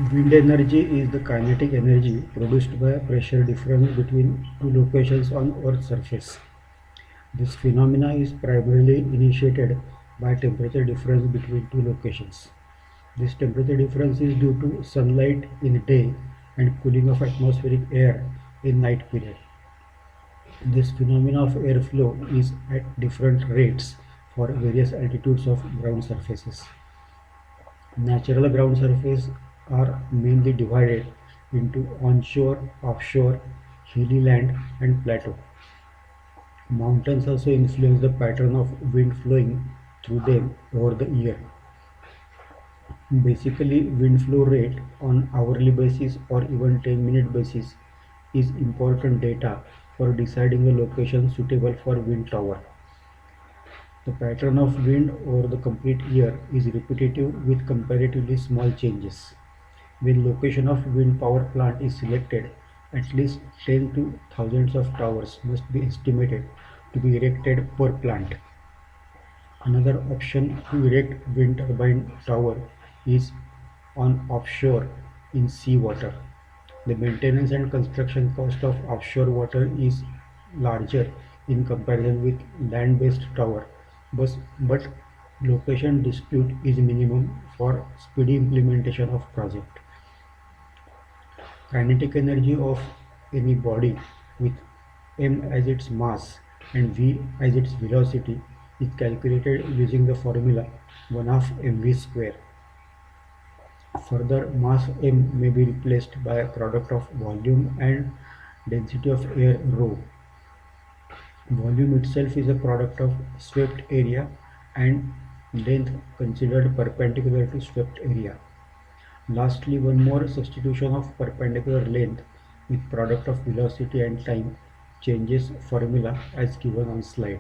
Wind energy is the kinetic energy produced by pressure difference between two locations on Earth's surface. This phenomena is primarily initiated by temperature difference between two locations. This temperature difference is due to sunlight in day and cooling of atmospheric air in night period. This phenomena of airflow is at different rates for various altitudes of ground surfaces. Natural ground surfaces are mainly divided into onshore, offshore, hilly land and plateau. Mountains also influence the pattern of wind flowing through them over the year. Basically, wind flow rate on hourly basis or even 10-minute basis is important data for deciding a location suitable for wind tower. The pattern of wind over the complete year is repetitive with comparatively small changes. When location of wind power plant is selected, at least 10 to thousands of towers must be estimated to be erected per plant. Another option to erect wind turbine tower is on offshore in sea water. The maintenance and construction cost of offshore water is larger in comparison with land-based tower, but location dispute is minimum for speedy implementation of project. Kinetic energy of any body with m as its mass and v as its velocity is calculated using the formula 1/2 mv square. Further, mass m may be replaced by a product of volume and density of air rho. Volume itself is a product of swept area and length considered perpendicular to swept area. Lastly, one more substitution of perpendicular length with product of velocity and time changes formula as given on slide.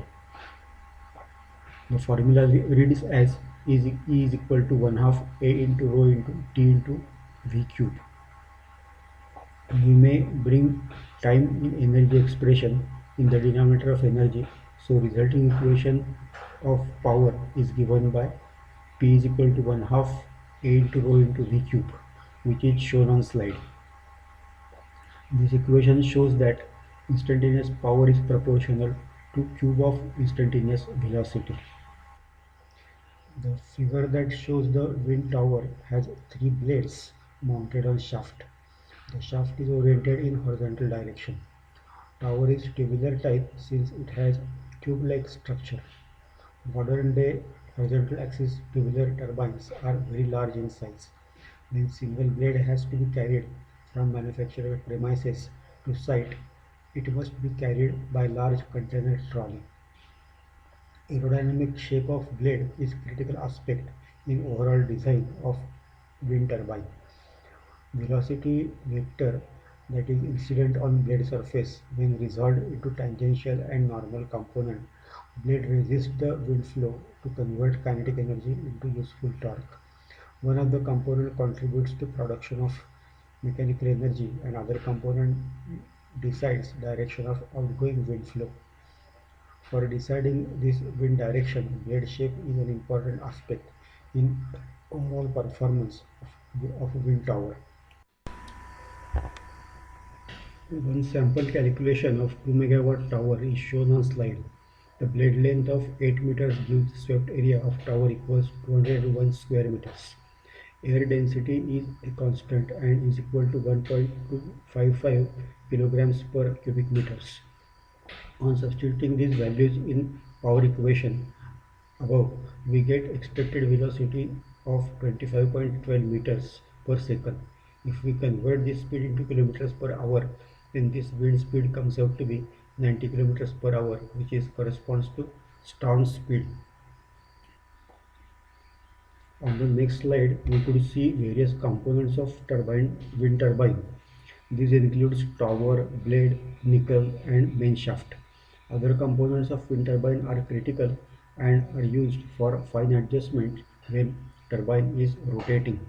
The formula reads as E is equal to 1/2 A into rho into T into V cube. We may bring time in energy expression in the denominator of energy, so resulting equation of power is given by P is equal to 1/2 A into rho into V cube, which is shown on slide. This equation shows that instantaneous power is proportional to cube of instantaneous velocity. The figure that shows the wind tower has three blades mounted on shaft. The shaft is oriented in horizontal direction. Tower is tubular type since it has tube-like structure. Modern day horizontal axis tubular turbines are very large in size. When single blade has to be carried from manufacturer premises to site, it must be carried by large container trolley. Aerodynamic shape of blade is critical aspect in overall design of wind turbine. Velocity vector that is incident on blade surface when resolved into tangential and normal component, blade resists the wind flow to convert kinetic energy into useful torque. One of the component contributes to production of mechanical energy and other component decides direction of outgoing wind flow. For deciding this wind direction, blade shape is an important aspect in overall performance of a wind tower. One sample calculation of 2 megawatt tower is shown on slide. The blade length of 8 meters gives swept area of tower equals 201 square meters. Air density is a constant and is equal to 1.255 kilograms per cubic meters. On substituting these values in power equation above, we get expected velocity of 25.12 meters per second. If we convert this speed into kilometers per hour, then this wind speed comes out to be 90 kilometers per hour, which corresponds to Storm's speed. On the next slide, we could see various components of wind turbine. These includes tower, blade, nickel, and main shaft. Other components of wind turbine are critical and are used for fine adjustment when turbine is rotating.